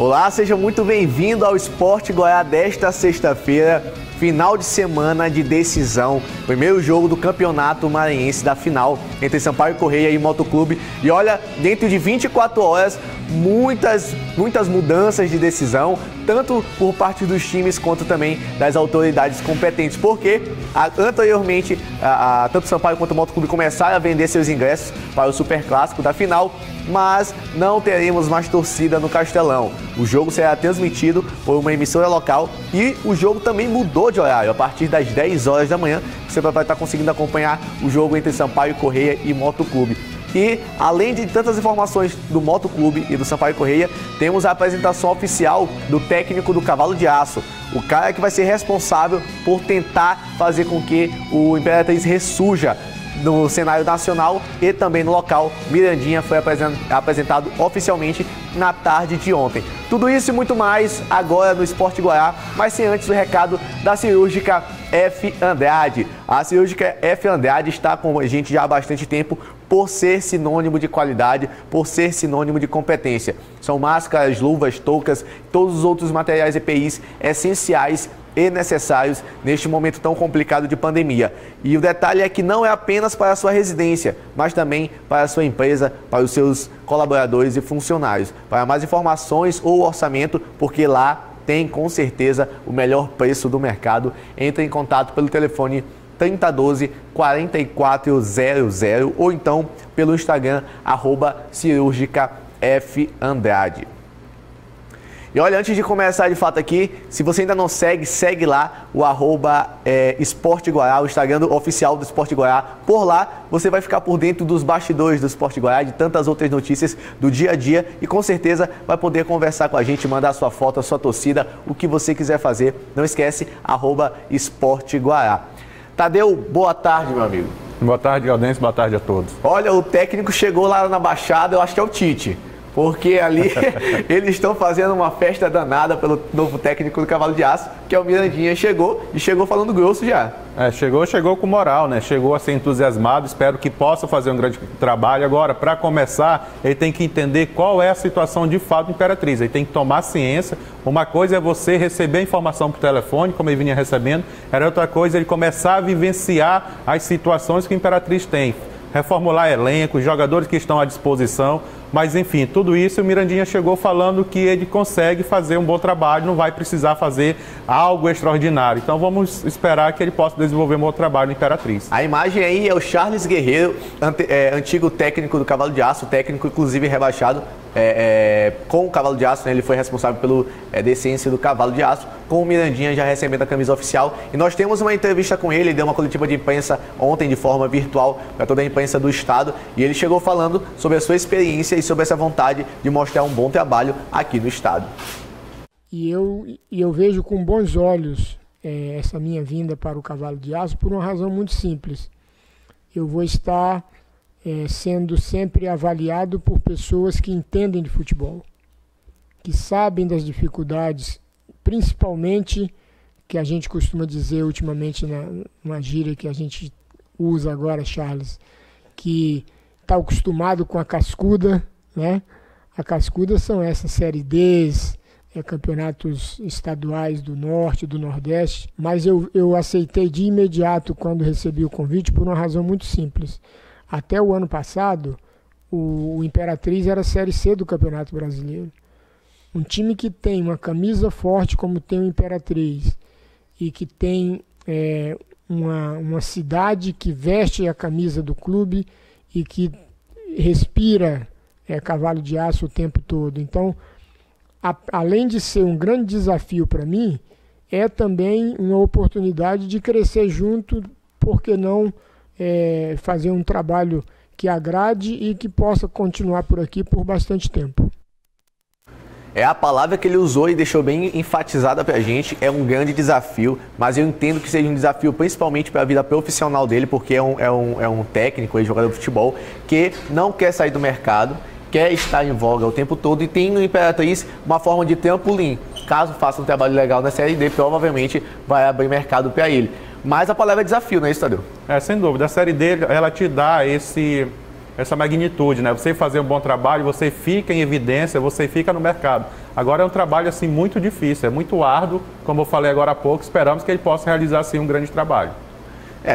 Olá, seja muito bem-vindo ao Sport Goiás desta sexta-feira, final de semana de decisão, primeiro jogo do Campeonato Maranhense da final entre Sampaio Corrêa e Motoclube. E olha, dentro de 24 horas, muitas mudanças de decisão, tanto por parte dos times quanto também das autoridades competentes, porque anteriormente tanto Sampaio quanto o Motoclube começaram a vender seus ingressos para o Superclássico da final, mas não teremos mais torcida no Castelão. O jogo será transmitido por uma emissora local e o jogo também mudou de horário. A partir das 10 horas da manhã, você vai estar conseguindo acompanhar o jogo entre Sampaio Corrêa e Motoclube. E, além de tantas informações do Motoclube e do Sampaio Corrêa, temos a apresentação oficial do técnico do Cavalo de Aço, o cara que vai ser responsável por tentar fazer com que o Imperatriz ressurja no cenário nacional e também no local. Mirandinha foi apresentado oficialmente na tarde de ontem. Tudo isso e muito mais agora no Sport Goiás, mas sem antes o recado da Cirúrgica F. Andrade. A Cirúrgica F. Andrade está com a gente já há bastante tempo por ser sinônimo de qualidade, por ser sinônimo de competência. São máscaras, luvas, toucas, todos os outros materiais EPIs essenciais e necessários neste momento tão complicado de pandemia. E o detalhe é que não é apenas para a sua residência, mas também para a sua empresa, para os seus colaboradores e funcionários. Para mais informações ou orçamento, porque lá tem com certeza o melhor preço do mercado, entre em contato pelo telefone 3012-4400 ou então pelo Instagram @cirurgicafandrade. E olha, antes de começar de fato aqui, se você ainda não segue lá o Sport Goiás, o Instagram oficial do Sport Goiás. Por lá você vai ficar por dentro dos bastidores do Sport Goiás, de tantas outras notícias do dia a dia e com certeza vai poder conversar com a gente, mandar sua foto, a sua torcida, o que você quiser fazer. Não esquece, Sport Goiás. Tadeu, boa tarde, meu amigo. Boa tarde, Gaudense, boa tarde a todos. Olha, o técnico chegou lá na Baixada, eu acho que é o Tite. Porque ali eles estão fazendo uma festa danada pelo novo técnico do Cavalo de Aço, que é o Mirandinha. Chegou falando grosso já. Chegou com moral, né? Chegou a ser entusiasmado, espero que possa fazer um grande trabalho. Agora, para começar, ele tem que entender qual é a situação de fato do Imperatriz. Ele tem que tomar ciência. Uma coisa é você receber a informação por telefone, como ele vinha recebendo. Era outra coisa ele começar a vivenciar as situações que o Imperatriz tem. Reformular elenco, jogadores que estão à disposição, mas enfim, tudo isso o Mirandinha chegou falando que ele consegue fazer um bom trabalho, não vai precisar fazer algo extraordinário. Então vamos esperar que ele possa desenvolver um bom trabalho no Imperatriz. A imagem aí é o Charles Guerreiro, antigo técnico do Cavalo de Aço, técnico inclusive rebaixado com o Cavalo de Aço, né? Ele foi responsável pelo descenso do Cavalo de Aço, com o Mirandinha já recebendo a camisa oficial. E nós temos uma entrevista com ele deu uma coletiva de imprensa ontem de forma virtual para toda a imprensa do estado e ele chegou falando sobre a sua experiência e sobre essa vontade de mostrar um bom trabalho aqui no estado. E eu vejo com bons olhos essa minha vinda para o Cavalo de Aço por uma razão muito simples. Eu vou estar sendo sempre avaliado por pessoas que entendem de futebol, que sabem das dificuldades, principalmente, que a gente costuma dizer ultimamente na gíria que a gente usa agora, Charles, que está acostumado com a cascuda, né? A cascuda são essas série Ds, campeonatos estaduais do Norte, do Nordeste, mas eu aceitei de imediato quando recebi o convite por uma razão muito simples. Até o ano passado, o Imperatriz era a Série C do Campeonato Brasileiro. Um time que tem uma camisa forte como tem o Imperatriz e que tem uma cidade que veste a camisa do clube e que respira Cavalo de Aço o tempo todo. Então, além de ser um grande desafio para mim, é também uma oportunidade de crescer junto, por que não fazer um trabalho que agrade e que possa continuar por aqui por bastante tempo. É a palavra que ele usou e deixou bem enfatizada pra gente, é um grande desafio, mas eu entendo que seja um desafio principalmente para a vida profissional dele, porque é um técnico, jogador de futebol, que não quer sair do mercado, quer estar em voga o tempo todo e tem no Imperatriz uma forma de trampolim. Caso faça um trabalho legal na Série D, provavelmente vai abrir mercado para ele. Mas a palavra é desafio, não é isso, Tadeu? Sem dúvida. A Série D, ela te dá essa magnitude, né? Você fazer um bom trabalho, você fica em evidência, você fica no mercado. Agora é um trabalho assim muito difícil, é muito árduo, como eu falei agora há pouco, esperamos que ele possa realizar assim um grande trabalho.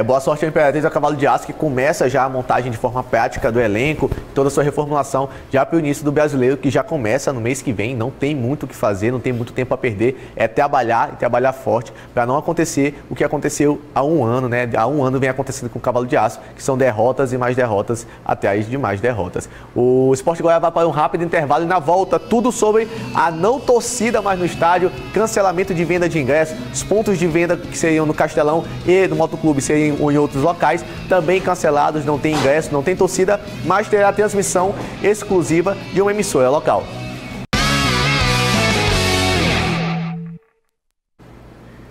Boa sorte ao Imperatriz, ao Cavalo de Aço, que começa já a montagem de forma prática do elenco, toda a sua reformulação já para o início do Brasileiro, que já começa no mês que vem. Não tem muito o que fazer, não tem muito tempo a perder, é trabalhar e trabalhar forte para não acontecer o que aconteceu há um ano, né? Há um ano vem acontecendo com o Cavalo de Aço, que são derrotas e mais derrotas atrás de mais derrotas. O Sport Goiás vai para um rápido intervalo e na volta tudo sobre a não torcida mais no estádio, cancelamento de venda de ingressos, os pontos de venda que seriam no Castelão e no Motoclube seriam em outros locais, também cancelados, não tem ingresso, não tem torcida, mas terá transmissão exclusiva de uma emissora local.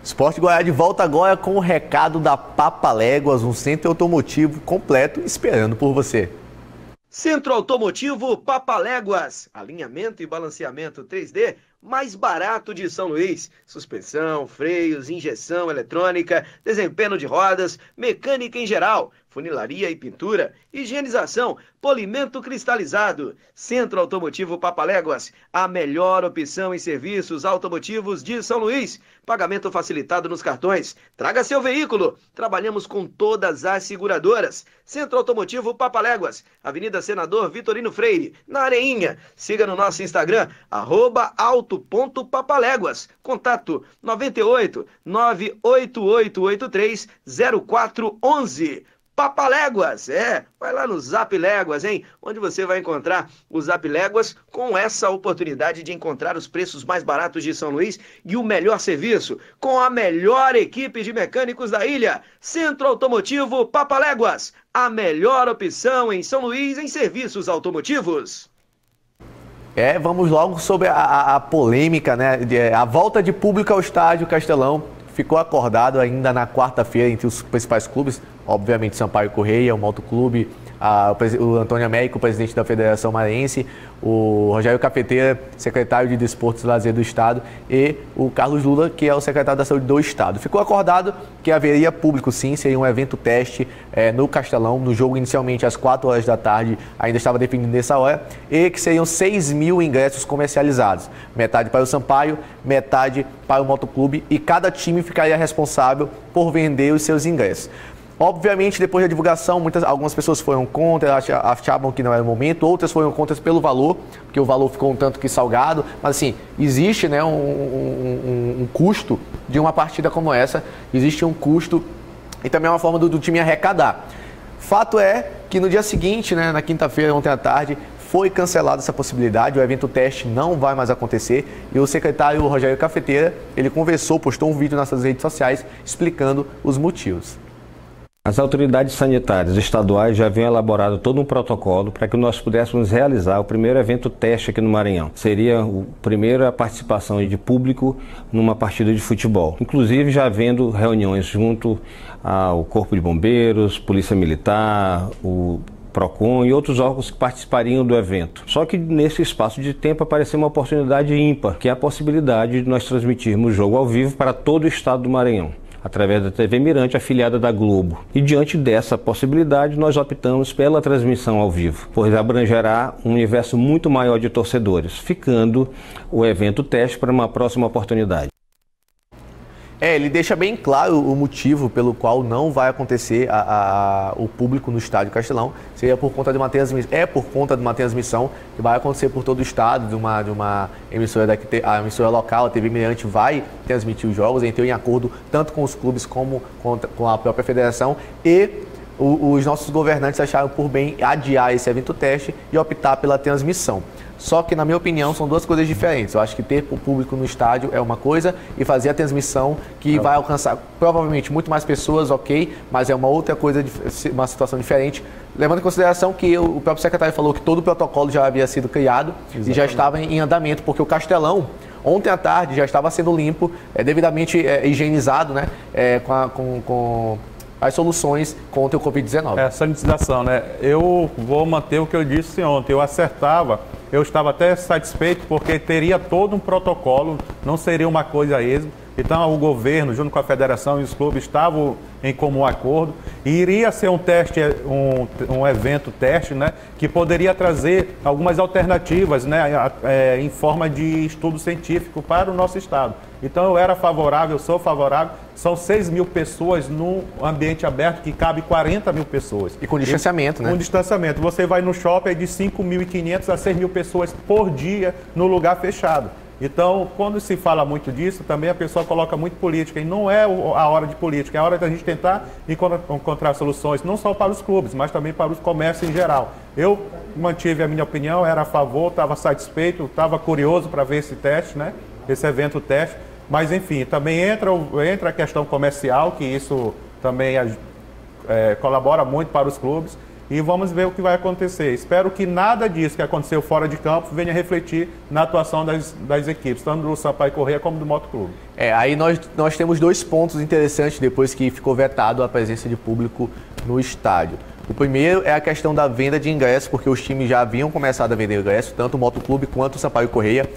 Sport Goiás de volta agora com o recado da Papaléguas, um centro automotivo completo esperando por você. Centro Automotivo Papaléguas, alinhamento e balanceamento 3D mais barato de São Luís. Suspensão, freios, injeção eletrônica, desempenho de rodas, mecânica em geral, funilaria e pintura, higienização, polimento cristalizado. Centro Automotivo Papaléguas, a melhor opção em serviços automotivos de São Luís. Pagamento facilitado nos cartões. Traga seu veículo. Trabalhamos com todas as seguradoras. Centro Automotivo Papaléguas, Avenida Senador Vitorino Freire, na Areinha. Siga no nosso Instagram, @auto.papaléguas. Contato 98 98883 0411. Papaléguas, vai lá no Zap Léguas, hein? Onde você vai encontrar o Zap Léguas com essa oportunidade de encontrar os preços mais baratos de São Luís e o melhor serviço, com a melhor equipe de mecânicos da ilha. Centro Automotivo Papaléguas, a melhor opção em São Luís em serviços automotivos. Vamos logo sobre a polêmica, né? A volta de público ao estádio Castelão. Ficou acordado ainda na quarta-feira entre os principais clubes, obviamente Sampaio Correia, o Motoclube, o Antônio Américo, presidente da Federação Maranhense, o Rogério Cafeteira, secretário de Desportos e Lazer do Estado, e o Carlos Lula, que é o secretário da Saúde do Estado. Ficou acordado que haveria público sim, seria um evento teste no Castelão, no jogo inicialmente às 4 horas da tarde, ainda estava definido nessa hora, e que seriam 6.000 ingressos comercializados, metade para o Sampaio, metade para o Motoclube, e cada time ficaria responsável por vender os seus ingressos. Obviamente, depois da divulgação, algumas pessoas foram contra, achavam que não era o momento, outras foram contra pelo valor, porque o valor ficou um tanto que salgado, mas assim, existe, né, um custo de uma partida como essa, existe um custo e também uma forma do time arrecadar. Fato é que no dia seguinte, né, na quinta-feira, ontem à tarde, foi cancelada essa possibilidade, o evento teste não vai mais acontecer e o secretário Rogério Cafeteira, ele conversou, postou um vídeo nas suas redes sociais explicando os motivos. As autoridades sanitárias estaduais já haviam elaborado todo um protocolo para que nós pudéssemos realizar o primeiro evento teste aqui no Maranhão. Seria a primeira participação de público numa partida de futebol. Inclusive já havendo reuniões junto ao Corpo de Bombeiros, Polícia Militar, o PROCON e outros órgãos que participariam do evento. Só que nesse espaço de tempo apareceu uma oportunidade ímpar, que é a possibilidade de nós transmitirmos o jogo ao vivo para todo o estado do Maranhão, através da TV Mirante, afiliada da Globo. E diante dessa possibilidade, nós optamos pela transmissão ao vivo, pois abrangerá um universo muito maior de torcedores, ficando o evento teste para uma próxima oportunidade. Ele deixa bem claro o motivo pelo qual não vai acontecer o público no estádio Castelão. Seria por conta de uma transmissão, por conta de uma transmissão que vai acontecer por todo o estado, de uma emissora a emissora local, a TV Mirante vai transmitir os jogos, entrou em acordo tanto com os clubes como com a própria federação, e os nossos governantes acharam por bem adiar esse evento teste e optar pela transmissão. Só que, na minha opinião, são duas coisas diferentes. Eu acho que ter o público no estádio é uma coisa e fazer a transmissão que vai alcançar provavelmente muito mais pessoas, ok, mas é uma outra coisa, uma situação diferente. Levando em consideração que o próprio secretário falou que todo o protocolo já havia sido criado. Exatamente. E já estava em andamento, porque o Castelão, ontem à tarde, já estava sendo limpo, devidamente higienizado, né, com as soluções contra o Covid-19. Sanitização, né? Eu vou manter o que eu disse ontem. Eu estava até satisfeito porque teria todo um protocolo, não seria uma coisa a esmo. Então o governo, junto com a federação e os clubes, estavam em comum acordo e iria ser um teste, um evento teste, né, que poderia trazer algumas alternativas, né, em forma de estudo científico para o nosso estado. Então eu era favorável, sou favorável. São 6.000 pessoas num ambiente aberto que cabe 40.000 pessoas. E com distanciamento, né? Com distanciamento. Você vai no shopping de 5.500 a 6.000 pessoas por dia no lugar fechado. Então, quando se fala muito disso, também a pessoa coloca muito política. E não é a hora de política, é a hora da gente tentar encontrar soluções, não só para os clubes, mas também para os comércios em geral. Eu mantive a minha opinião, era a favor, estava satisfeito, estava curioso para ver esse teste, né? Esse evento teste. Mas, enfim, também entra a questão comercial, que isso também colabora muito para os clubes. E vamos ver o que vai acontecer. Espero que nada disso que aconteceu fora de campo venha refletir na atuação das equipes, tanto do Sampaio Corrêa como do Motoclube. Aí nós temos 2 pontos interessantes depois que ficou vetado a presença de público no estádio. O primeiro é a questão da venda de ingressos, porque os times já haviam começado a vender ingressos, tanto o Motoclube quanto o Sampaio Corrêa,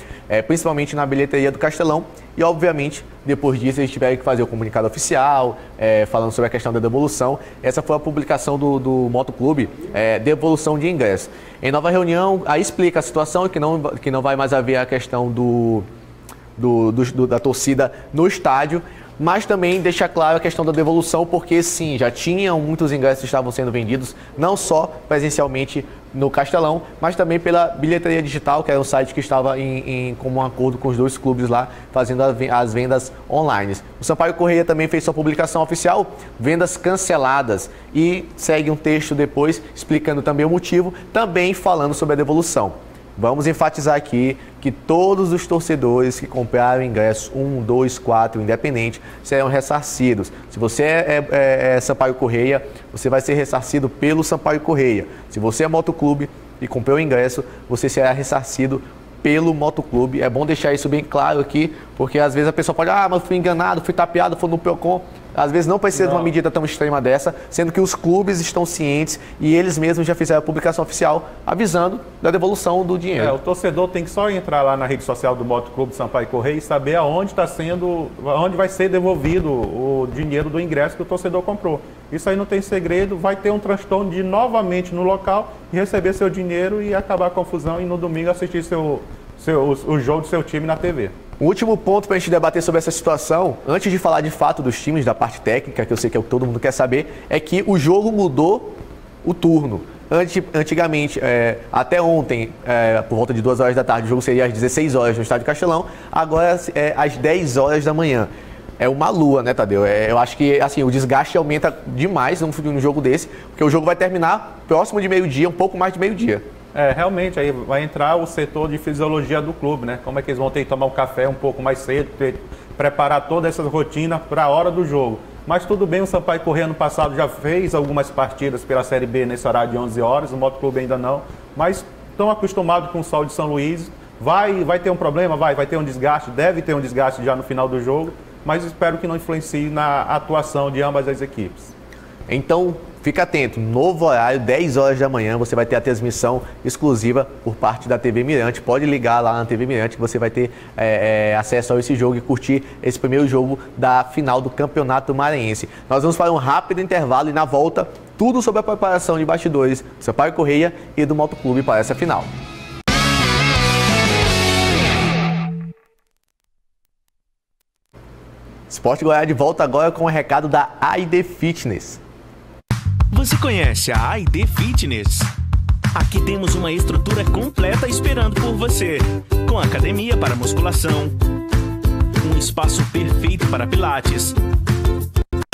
principalmente na bilheteria do Castelão. E, obviamente, depois disso, eles tiveram que fazer o comunicado oficial, falando sobre a questão da devolução. Essa foi a publicação do Motoclube, devolução de ingressos. Em nova reunião, aí explica a situação, que não vai mais haver a questão da torcida no estádio, mas também deixa claro a questão da devolução, porque sim, já tinham muitos ingressos que estavam sendo vendidos, não só presencialmente no Castelão, mas também pela bilheteria digital, que era um site que estava em comum acordo com os 2 clubes lá, fazendo as vendas online. O Sampaio Corrêa também fez sua publicação oficial, vendas canceladas, e segue um texto depois explicando também o motivo, também falando sobre a devolução. Vamos enfatizar aqui que todos os torcedores que compraram ingressos 1, 2, 4, independente, serão ressarcidos. Se você é Sampaio Corrêa, você vai ser ressarcido pelo Sampaio Corrêa. Se você é Motoclube e comprou o ingresso, você será ressarcido pelo Motoclube. É bom deixar isso bem claro aqui, porque às vezes a pessoa pode, mas fui enganado, fui tapeado, foi no Procon. Às vezes não precisa de uma medida tão extrema dessa, sendo que os clubes estão cientes e eles mesmos já fizeram a publicação oficial avisando da devolução do dinheiro. O torcedor tem que só entrar lá na rede social do Motoclube Sampaio Corrêa e saber onde vai ser devolvido o dinheiro do ingresso que o torcedor comprou. Isso aí não tem segredo, vai ter um transtorno de ir novamente no local e receber seu dinheiro e acabar a confusão e no domingo assistir o jogo do seu time na TV. O último ponto para a gente debater sobre essa situação, antes de falar de fato dos times, da parte técnica, que eu sei que é o que todo mundo quer saber, é que o jogo mudou o turno. Antigamente, até ontem, por volta de 2 horas da tarde, o jogo seria às 16 horas no Estádio Castelão, agora é às 10 horas da manhã. É uma lua, né, Tadeu? Eu acho que assim, o desgaste aumenta demais num jogo desse, porque o jogo vai terminar próximo de meio-dia, um pouco mais de meio-dia. Realmente, aí vai entrar o setor de fisiologia do clube, né? Como é que eles vão ter que tomar um café um pouco mais cedo, preparar toda essa rotina para a hora do jogo. Mas tudo bem, o Sampaio Corrêa no passado já fez algumas partidas pela Série B nesse horário de 11 horas, o Motoclube ainda não. Mas estão acostumados com o sol de São Luís. Vai ter um problema? Vai ter um desgaste, deve ter um desgaste já no final do jogo, mas espero que não influencie na atuação de ambas as equipes. Então, fica atento, novo horário, 10 horas da manhã, você vai ter a transmissão exclusiva por parte da TV Mirante. Pode ligar lá na TV Mirante que você vai ter acesso a esse jogo e curtir esse primeiro jogo da final do Campeonato Maranhense. Nós vamos para um rápido intervalo e na volta, tudo sobre a preparação de bastidores do Sampaio Corrêa e do Motoclube para essa final. Esporte Goiás de volta agora com o recado da AID Fitness. Você conhece a AID Fitness? Aqui temos uma estrutura completa esperando por você, com academia para musculação, um espaço perfeito para pilates,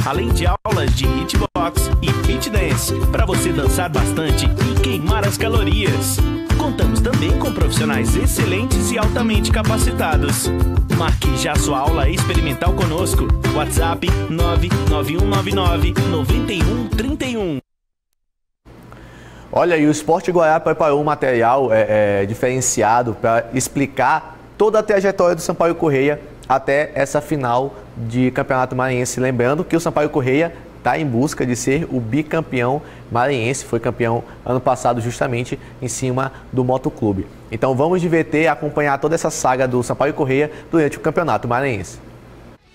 além de aulas de hitbox e fit dance, para você dançar bastante e queimar as calorias. Contamos também com profissionais excelentes e altamente capacitados. Marque já sua aula experimental conosco. WhatsApp 99199-9131. Olha, e o Esporte Goiás preparou um material diferenciado para explicar toda a trajetória do Sampaio Corrêa até essa final de Campeonato Maranhense. Lembrando que o Sampaio Corrêa está em busca de ser o bicampeão maranhense, foi campeão ano passado justamente em cima do Motoclube. Então vamos divertir e acompanhar toda essa saga do Sampaio Corrêa durante o Campeonato Maranhense.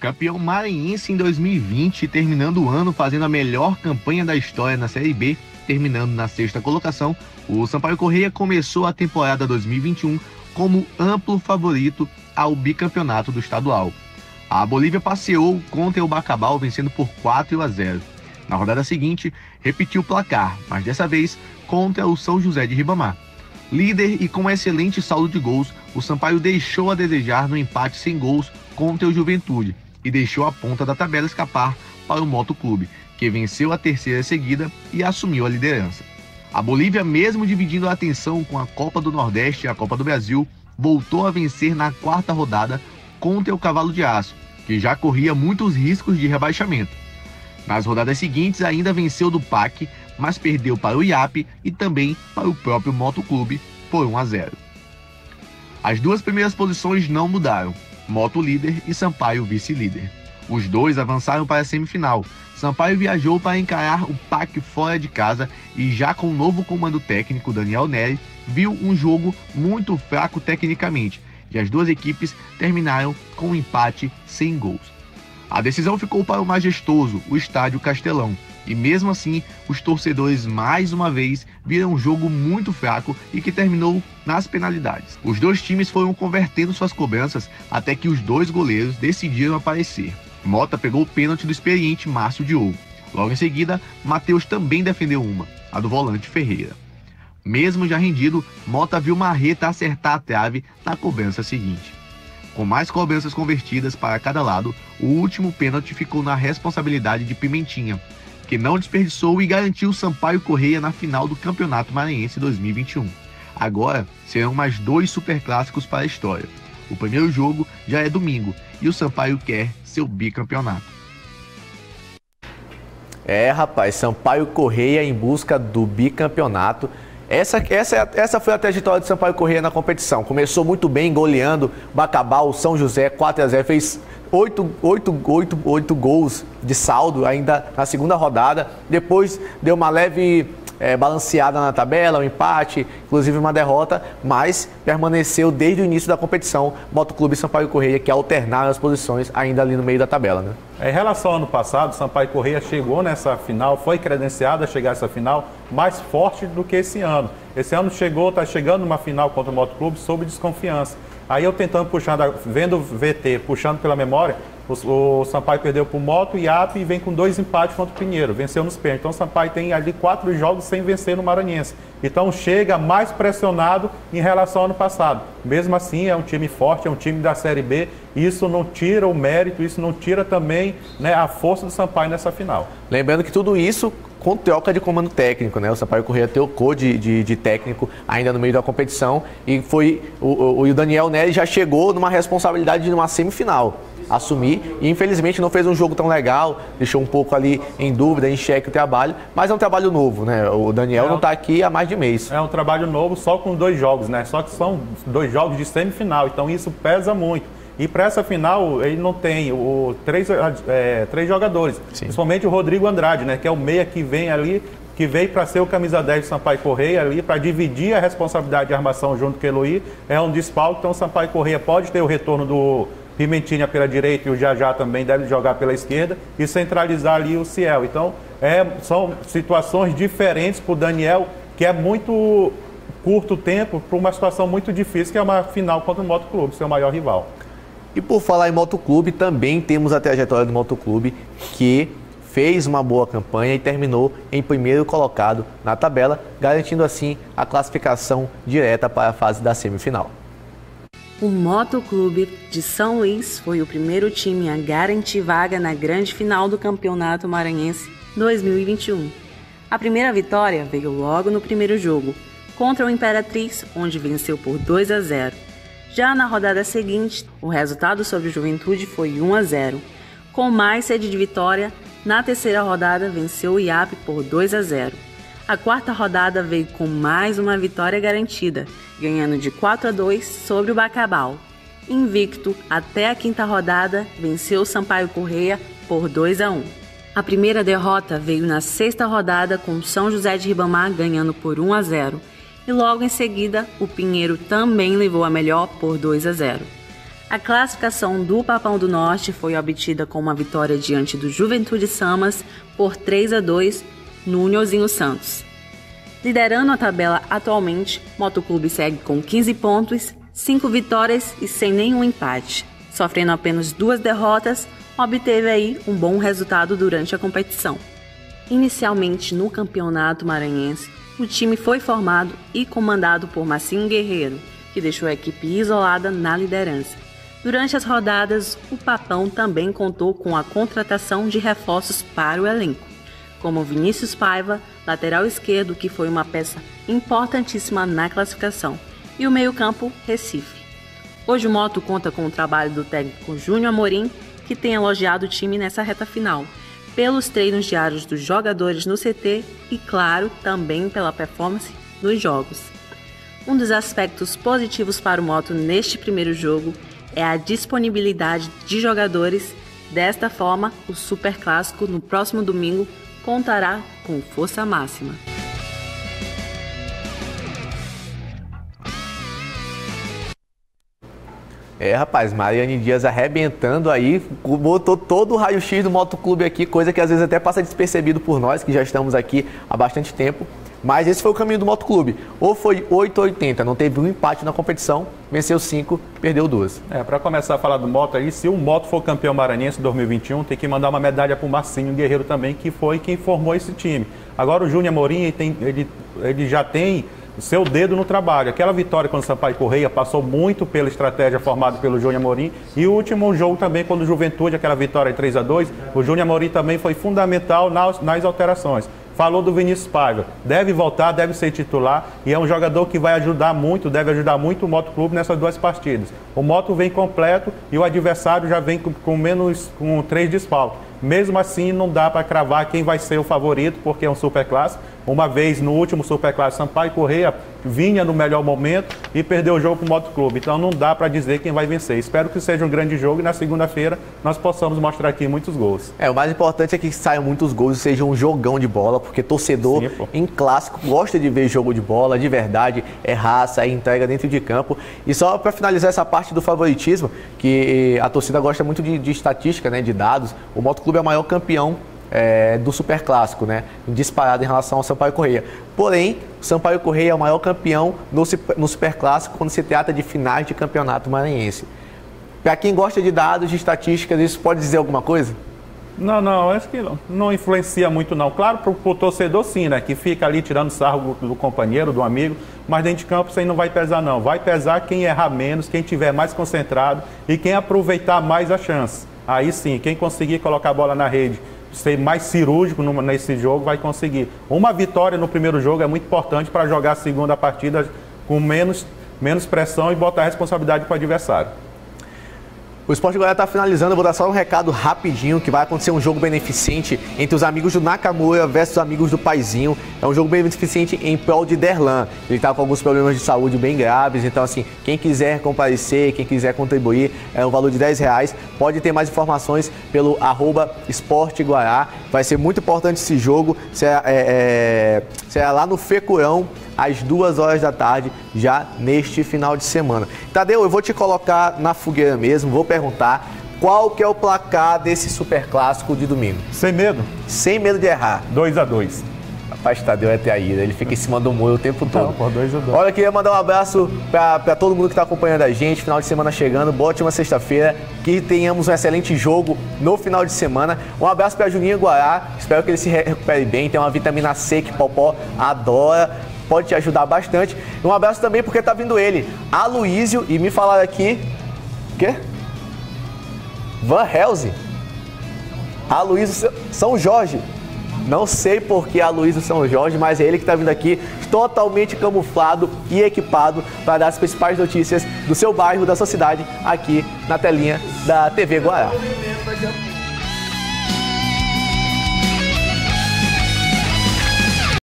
Campeão maranhense em 2020, terminando o ano fazendo a melhor campanha da história na Série B, terminando na 6ª colocação, o Sampaio Corrêa começou a temporada 2021 como amplo favorito ao bicampeonato do estadual. A Bolívia passeou contra o Bacabal, vencendo por 4-0. Na rodada seguinte, repetiu o placar, mas dessa vez contra o São José de Ribamar. Líder e com um excelente saldo de gols, o Sampaio deixou a desejar no empate sem gols contra o Juventude e deixou a ponta da tabela escapar para o Moto Clube, que venceu a 3ª seguida e assumiu a liderança. A Bolívia, mesmo dividindo a atenção com a Copa do Nordeste e a Copa do Brasil, voltou a vencer na 4ª rodada contra o Cavalo de Aço, que já corria muitos riscos de rebaixamento. Nas rodadas seguintes ainda venceu do PAC, mas perdeu para o IAP e também para o próprio Moto Clube por 1-0. As duas primeiras posições não mudaram, Moto líder e Sampaio vice-líder. Os dois avançaram para a semifinal. Sampaio viajou para encarar o PAC fora de casa e, já com o novo comando técnico Daniel Neri, viu um jogo muito fraco tecnicamente e as duas equipes terminaram com um empate sem gols. A decisão ficou para o majestoso, o Estádio Castelão, e mesmo assim os torcedores mais uma vez viram um jogo muito fraco e que terminou nas penalidades. Os dois times foram convertendo suas cobranças até que os dois goleiros decidiram aparecer. Mota pegou o pênalti do experiente Márcio Diogo. Logo em seguida, Matheus também defendeu uma, a do volante Ferreira. Mesmo já rendido, Mota viu Marreta acertar a trave na cobrança seguinte. Com mais cobranças convertidas para cada lado, o último pênalti ficou na responsabilidade de Pimentinha, que não desperdiçou e garantiu o Sampaio Corrêa na final do Campeonato Maranhense 2021. Agora serão mais 2 superclássicos para a história. O primeiro jogo já é domingo e o Sampaio quer seu bicampeonato. Rapaz, Sampaio Corrêa em busca do bicampeonato. Essa foi a trajetória de Sampaio Corrêa na competição. Começou muito bem, goleando Bacabal, São José, 4-0, fez 8 gols de saldo ainda na segunda rodada. Depois deu uma leve balanceada na tabela, um empate, inclusive uma derrota, mas permaneceu desde o início da competição. Moto Clube e Sampaio Corrêa, que alternaram as posições ainda ali no meio da tabela, né? Em relação ao ano passado, Sampaio Corrêa chegou nessa final, foi credenciado a chegar a essa final mais forte do que esse ano. Esse ano está chegando numa final contra o Moto Clube sob desconfiança. Aí eu tentando puxar, vendo o VT, puxando pela memória, o Sampaio perdeu para o Moto, IAP, e vem com 2 empates contra o Pinheiro, venceu nos pênaltis. Então o Sampaio tem ali 4 jogos sem vencer no Maranhense. Então chega mais pressionado em relação ao ano passado. Mesmo assim é um time forte, é um time da Série B, isso não tira o mérito, isso não tira também, né, a força do Sampaio nessa final. Lembrando que tudo isso com troca de comando técnico, né? O Sampaio Corrêa trocou de técnico ainda no meio da competição e o Daniel Neri já chegou numa responsabilidade de uma semifinal assumir e infelizmente não fez um jogo tão legal, deixou um pouco ali em dúvida, em xeque o trabalho, mas é um trabalho novo, né? O Daniel não está aqui há mais de mês. É um trabalho novo só com 2 jogos, né? Só que são 2 jogos de semifinal, então isso pesa muito. E para essa final, ele não tem três jogadores, sim, principalmente o Rodrigo Andrade, né, que é o meia que vem ali, que veio para ser o camisa 10 do Sampaio Corrêa ali, para dividir a responsabilidade de armação junto com o Eloy. É um desfalque, então o Sampaio Corrêa pode ter o retorno do Pimentinha pela direita e o Jajá também deve jogar pela esquerda e centralizar ali o Ciel. Então, são situações diferentes para o Daniel, que é muito curto tempo, para uma situação muito difícil, que é uma final contra o Moto Clube, seu maior rival. E por falar em Moto Clube, também temos a trajetória do Moto Clube, que fez uma boa campanha e terminou em primeiro colocado na tabela, garantindo assim a classificação direta para a fase da semifinal. O Moto Clube de São Luís foi o primeiro time a garantir vaga na grande final do Campeonato Maranhense 2021. A primeira vitória veio logo no primeiro jogo, contra o Imperatriz, onde venceu por 2-0. Já na rodada seguinte, o resultado sobre o Juventude foi 1-0. Com mais sede de vitória, na terceira rodada venceu o IAP por 2-0. A quarta rodada veio com mais uma vitória garantida, ganhando de 4-2 sobre o Bacabal. Invicto, até a quinta rodada, venceu o Sampaio Corrêa por 2-1. A primeira derrota veio na sexta rodada com São José de Ribamar ganhando por 1-0. E logo em seguida, o Pinheiro também levou a melhor por 2-0. A classificação do Papão do Norte foi obtida com uma vitória diante do Juventude Samas por 3-2 no Uniozinho Santos. Liderando a tabela atualmente, o Motoclube segue com 15 pontos, 5 vitórias e sem nenhum empate. Sofrendo apenas 2 derrotas, obteve aí um bom resultado durante a competição. Inicialmente no Campeonato Maranhense, o time foi formado e comandado por Massinho Guerreiro, que deixou a equipe isolada na liderança. Durante as rodadas, o Papão também contou com a contratação de reforços para o elenco, como Vinícius Paiva, lateral esquerdo, que foi uma peça importantíssima na classificação, e o meio-campo Recife. Hoje o Moto conta com o trabalho do técnico Júnior Amorim, que tem elogiado o time nessa reta final, pelos treinos diários dos jogadores no CT e, claro, também pela performance nos jogos. Um dos aspectos positivos para o Moto neste primeiro jogo é a disponibilidade de jogadores. Desta forma, o Superclássico no próximo domingo contará com força máxima. Rapaz, Mariane Dias arrebentando aí, botou todo o raio-x do Motoclube aqui, coisa que às vezes até passa despercebido por nós, que já estamos aqui há bastante tempo. Mas esse foi o caminho do Motoclube. Ou foi 8 ou 80, não teve um empate na competição, venceu 5, perdeu 2. Para começar a falar do Moto aí, se o Moto for campeão maranhense 2021, tem que mandar uma medalha para o Massinho Guerreiro também, que foi quem formou esse time. Agora o Júnior Amorim, ele já tem o seu dedo no trabalho. Aquela vitória contra o Sampaio Correia passou muito pela estratégia formada pelo Júnior Amorim. E o último jogo também, quando o Juventude, aquela vitória 3-2, o Júnior Amorim também foi fundamental nas alterações. Falou do Vinícius Paiva, deve voltar, deve ser titular e é um jogador que vai ajudar muito, deve ajudar muito o Motoclube nessas 2 partidas. O Moto vem completo e o adversário já vem com 3 desfalques. Mesmo assim, não dá para cravar quem vai ser o favorito, porque é um superclássico. Uma vez no último superclássico, Sampaio Correia vinha no melhor momento e perdeu o jogo para o Motoclube. Então não dá para dizer quem vai vencer. Espero que seja um grande jogo e na segunda-feira nós possamos mostrar aqui muitos gols. O mais importante é que saiam muitos gols e seja um jogão de bola, porque torcedor em clássico gosta de ver jogo de bola, de verdade, é raça, é entrega dentro de campo. E só para finalizar essa parte do favoritismo, que a torcida gosta muito de estatística, né, de dados, o Motoclube é o maior campeão do Superclássico, né? Disparado em relação ao Sampaio Correia. Porém, o Sampaio Correia é o maior campeão no Superclássico quando se trata de finais de campeonato maranhense. Para quem gosta de dados, de estatísticas, isso pode dizer alguma coisa? Não, acho que não influencia muito não. Claro, para o torcedor sim, né? Que fica ali tirando sarro do companheiro, do amigo, mas dentro de campo isso aí não vai pesar não. Vai pesar quem errar menos, quem tiver mais concentrado e quem aproveitar mais a chance. Aí sim, quem conseguir colocar a bola na rede, ser mais cirúrgico nesse jogo, vai conseguir. Uma vitória no primeiro jogo é muito importante para jogar a segunda partida com menos pressão e botar a responsabilidade para o adversário. O Sport Goiás está finalizando, eu vou dar só um recado rapidinho, que vai acontecer um jogo beneficente entre os amigos do Nakamura versus os amigos do Paizinho. É um jogo beneficente em prol de Derlan. Ele está com alguns problemas de saúde bem graves, então assim, quem quiser comparecer, quem quiser contribuir, é um valor de R$10. Pode ter mais informações pelo @esporteguará. Vai ser muito importante esse jogo, será lá no Fecurão, às 2 horas da tarde, já neste final de semana. Tadeu, eu vou te colocar na fogueira mesmo, vou perguntar qual que é o placar desse Superclássico de domingo. Sem medo? Sem medo de errar. 2-2. Rapaz, Tadeu é traíra, ele fica em cima do muro o tempo todo. Não, pô, 2-2. Olha, eu queria mandar um abraço para todo mundo que está acompanhando a gente, final de semana chegando, boa ótima sexta-feira, que tenhamos um excelente jogo no final de semana. Um abraço para Juninho Guará, espero que ele se recupere bem, tem uma vitamina C que Popó adora. Pode te ajudar bastante. Um abraço também porque tá vindo ele, Aloísio, e me falaram aqui... O quê? Van Helsing. Aloísio São Jorge. Não sei por que Aloísio São Jorge, mas é ele que tá vindo aqui totalmente camuflado e equipado para dar as principais notícias do seu bairro, da sua cidade, aqui na telinha da TV Guará.